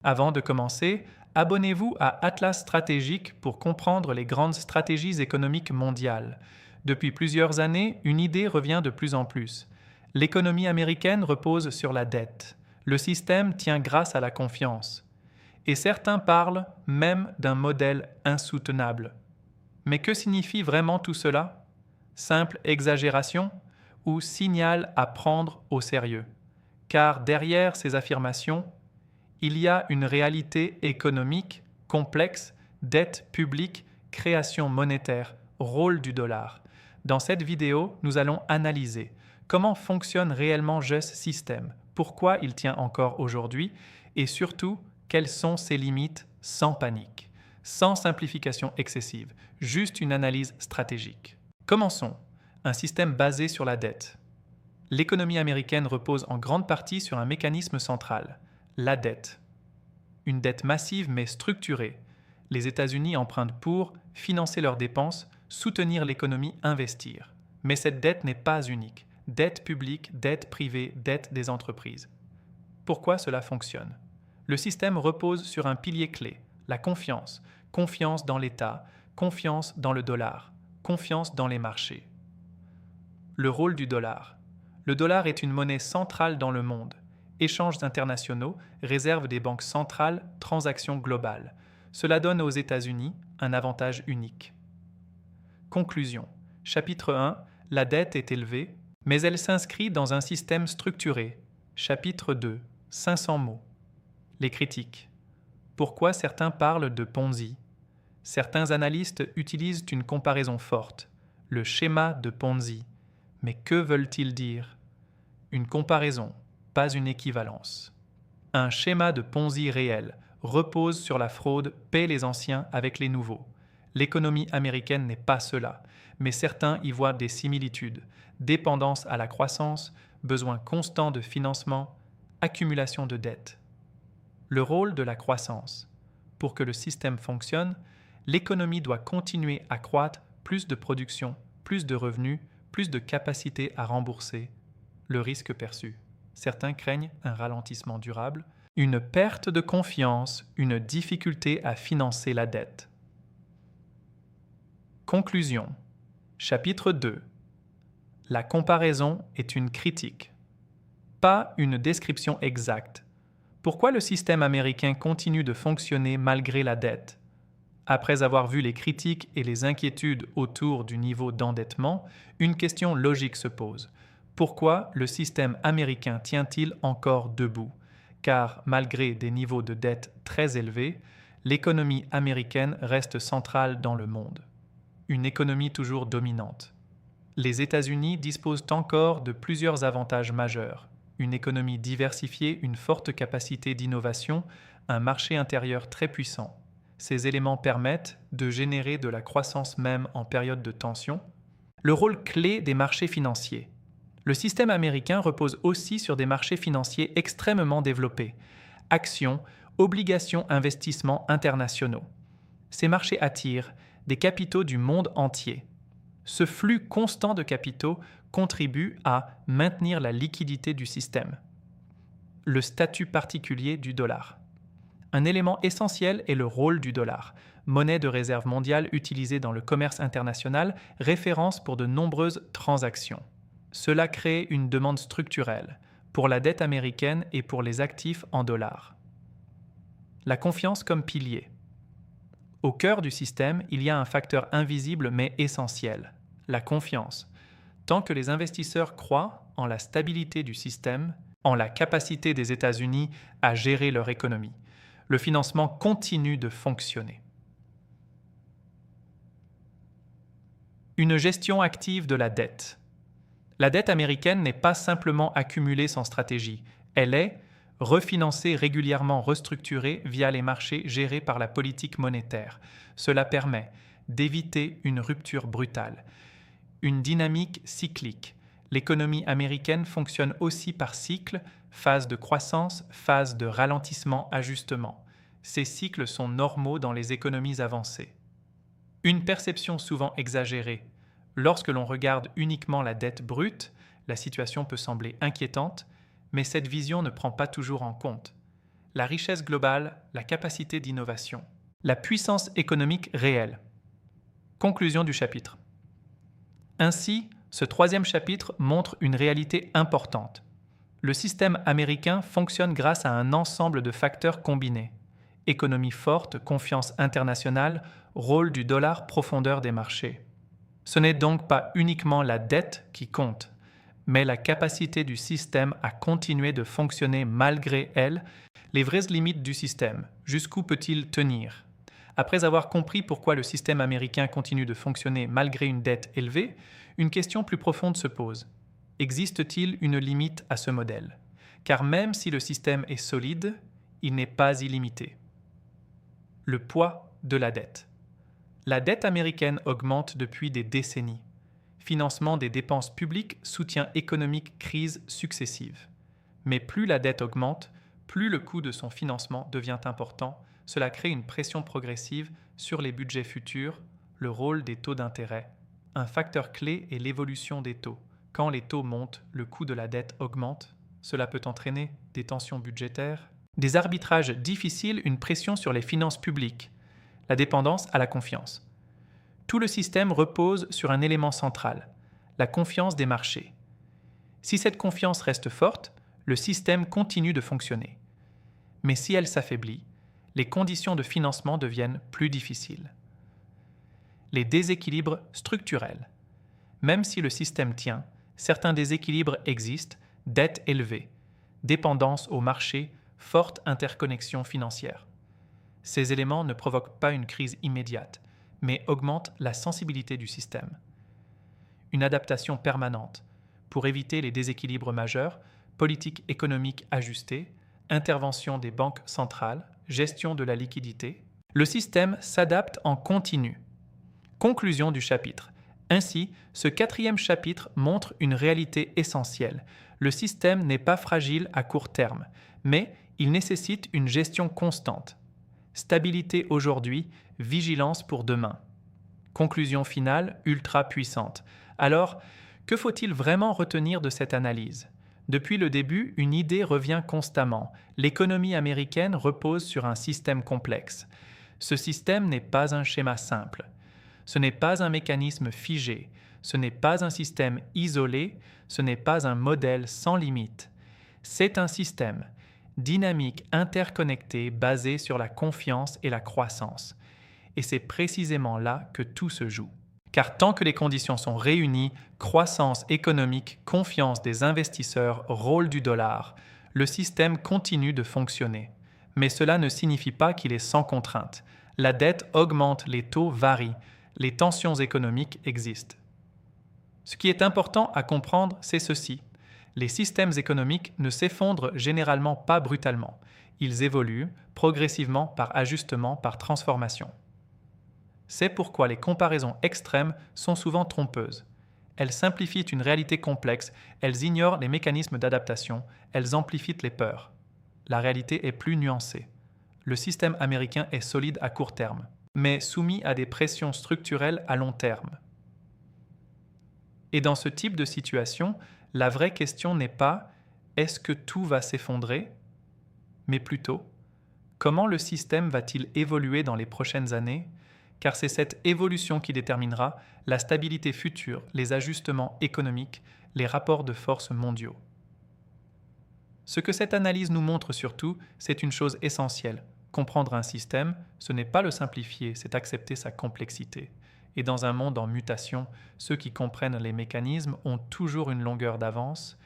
Avant de commencer, abonnez-vous à Atlas Stratégique pour comprendre les grandes stratégies économiques mondiales. Depuis plusieurs années, une idée revient de plus en plus. L'économie américaine repose sur la dette. Le système tient grâce à la confiance. Et certains parlent même d'un modèle insoutenable. Mais que signifie vraiment tout cela? Simple exagération ou signal à prendre au sérieux? Car derrière ces affirmations, il y a une réalité économique complexe, dette publique, création monétaire, rôle du dollar. Dans cette vidéo, nous allons analyser comment fonctionne réellement ce système, pourquoi il tient encore aujourd'hui et surtout, quelles sont ses limites sans panique, sans simplification excessive, juste une analyse stratégique. Commençons. Un système basé sur la dette. L'économie américaine repose en grande partie sur un mécanisme central, la dette. Une dette massive mais structurée. Les États-Unis empruntent pour financer leurs dépenses, soutenir l'économie, investir. Mais cette dette n'est pas unique. Dette publique, dette privée, dette des entreprises. Pourquoi cela fonctionne? Le système repose sur un pilier clé, la confiance. Confiance dans l'État, confiance dans le dollar, confiance dans les marchés. Le rôle du dollar. Le dollar est une monnaie centrale dans le monde. Échanges internationaux, réserves des banques centrales, transactions globales. Cela donne aux États-Unis un avantage unique. Conclusion. Chapitre 1. La dette est élevée, mais elle s'inscrit dans un système structuré. Chapitre 2. 500 mots. Les critiques. Pourquoi certains parlent de Ponzi? Certains analystes utilisent une comparaison forte, le schéma de Ponzi. Mais que veulent-ils dire? Une comparaison, pas une équivalence. Un schéma de Ponzi réel repose sur la fraude, paie les anciens avec les nouveaux. L'économie américaine n'est pas cela, mais certains y voient des similitudes. Dépendance à la croissance, besoin constant de financement, accumulation de dettes. Le rôle de la croissance. Pour que le système fonctionne, l'économie doit continuer à croître, plus de production, plus de revenus, plus de capacité à rembourser le risque perçu. Certains craignent un ralentissement durable, une perte de confiance, une difficulté à financer la dette. Conclusion. Chapitre 2. La comparaison est une critique, pas une description exacte. Pourquoi le système américain continue de fonctionner malgré la dette? Après avoir vu les critiques et les inquiétudes autour du niveau d'endettement, une question logique se pose. Pourquoi le système américain tient-il encore debout? Car malgré des niveaux de dette très élevés, l'économie américaine reste centrale dans le monde. Une économie toujours dominante. Les États-Unis disposent encore de plusieurs avantages majeurs. Une économie diversifiée, une forte capacité d'innovation, un marché intérieur très puissant. Ces éléments permettent de générer de la croissance même en période de tension. Le rôle clé des marchés financiers. Le système américain repose aussi sur des marchés financiers extrêmement développés. Actions, obligations, investissements internationaux. Ces marchés attirent des capitaux du monde entier. Ce flux constant de capitaux contribue à maintenir la liquidité du système. Le statut particulier du dollar. Un élément essentiel est le rôle du dollar, monnaie de réserve mondiale utilisée dans le commerce international, référence pour de nombreuses transactions. Cela crée une demande structurelle pour la dette américaine et pour les actifs en dollars. La confiance comme pilier. Au cœur du système, il y a un facteur invisible mais essentiel, la confiance. Tant que les investisseurs croient en la stabilité du système, en la capacité des États-Unis à gérer leur économie, le financement continue de fonctionner. Une gestion active de la dette. La dette américaine n'est pas simplement accumulée sans stratégie, elle est refinancée régulièrement, restructurée via les marchés gérés par la politique monétaire. Cela permet d'éviter une rupture brutale. Une dynamique cyclique. L'économie américaine fonctionne aussi par cycles, phase de croissance, phase de ralentissement, ajustement. Ces cycles sont normaux dans les économies avancées. Une perception souvent exagérée. Lorsque l'on regarde uniquement la dette brute, la situation peut sembler inquiétante, mais cette vision ne prend pas toujours en compte la richesse globale, la capacité d'innovation, la puissance économique réelle. Conclusion du chapitre. Ainsi, ce troisième chapitre montre une réalité importante. Le système américain fonctionne grâce à un ensemble de facteurs combinés. Économie forte, confiance internationale, rôle du dollar, profondeur des marchés. Ce n'est donc pas uniquement la dette qui compte, mais la capacité du système à continuer de fonctionner malgré elle, les vraies limites du système. Jusqu'où peut-il tenir? Après avoir compris pourquoi le système américain continue de fonctionner malgré une dette élevée, une question plus profonde se pose. Existe-t-il une limite à ce modèle? Car même si le système est solide, il n'est pas illimité. Le poids de la dette. La dette américaine augmente depuis des décennies. Financement des dépenses publiques, soutien économique, crises successives. Mais plus la dette augmente, plus le coût de son financement devient important. Cela crée une pression progressive sur les budgets futurs, le rôle des taux d'intérêt. Un facteur clé est l'évolution des taux. Quand les taux montent, le coût de la dette augmente. Cela peut entraîner des tensions budgétaires, des arbitrages difficiles, une pression sur les finances publiques, la dépendance à la confiance. Tout le système repose sur un élément central, la confiance des marchés. Si cette confiance reste forte, le système continue de fonctionner. Mais si elle s'affaiblit, les conditions de financement deviennent plus difficiles. Les déséquilibres structurels. Même si le système tient, certains déséquilibres existent, dette élevée, dépendance au marché, forte interconnexion financière. Ces éléments ne provoquent pas une crise immédiate, mais augmentent la sensibilité du système. Une adaptation permanente pour éviter les déséquilibres majeurs, politique économique ajustée, intervention des banques centrales, gestion de la liquidité. Le système s'adapte en continu. Conclusion du chapitre. Ainsi, ce quatrième chapitre montre une réalité essentielle. Le système n'est pas fragile à court terme, mais il nécessite une gestion constante. Stabilité aujourd'hui, vigilance pour demain. Conclusion finale ultra puissante. Alors, que faut-il vraiment retenir de cette analyse? Depuis le début, une idée revient constamment. L'économie américaine repose sur un système complexe. Ce système n'est pas un schéma simple. Ce n'est pas un mécanisme figé. Ce n'est pas un système isolé. Ce n'est pas un modèle sans limite. C'est un système dynamique, interconnecté, basé sur la confiance et la croissance. Et c'est précisément là que tout se joue. Car tant que les conditions sont réunies, croissance économique, confiance des investisseurs, rôle du dollar, le système continue de fonctionner. Mais cela ne signifie pas qu'il est sans contrainte. La dette augmente, les taux varient, les tensions économiques existent. Ce qui est important à comprendre, c'est ceci. Les systèmes économiques ne s'effondrent généralement pas brutalement. Ils évoluent progressivement par ajustement, par transformation. C'est pourquoi les comparaisons extrêmes sont souvent trompeuses. Elles simplifient une réalité complexe, elles ignorent les mécanismes d'adaptation, elles amplifient les peurs. La réalité est plus nuancée. Le système américain est solide à court terme, mais soumis à des pressions structurelles à long terme. Et dans ce type de situation, la vraie question n'est pas « est-ce que tout va s'effondrer ?», mais plutôt « comment le système va-t-il évoluer dans les prochaines années ?» car c'est cette évolution qui déterminera la stabilité future, les ajustements économiques, les rapports de force mondiaux. Ce que cette analyse nous montre surtout, c'est une chose essentielle. Comprendre un système, ce n'est pas le simplifier, c'est accepter sa complexité. Et dans un monde en mutation, ceux qui comprennent les mécanismes ont toujours une longueur d'avance,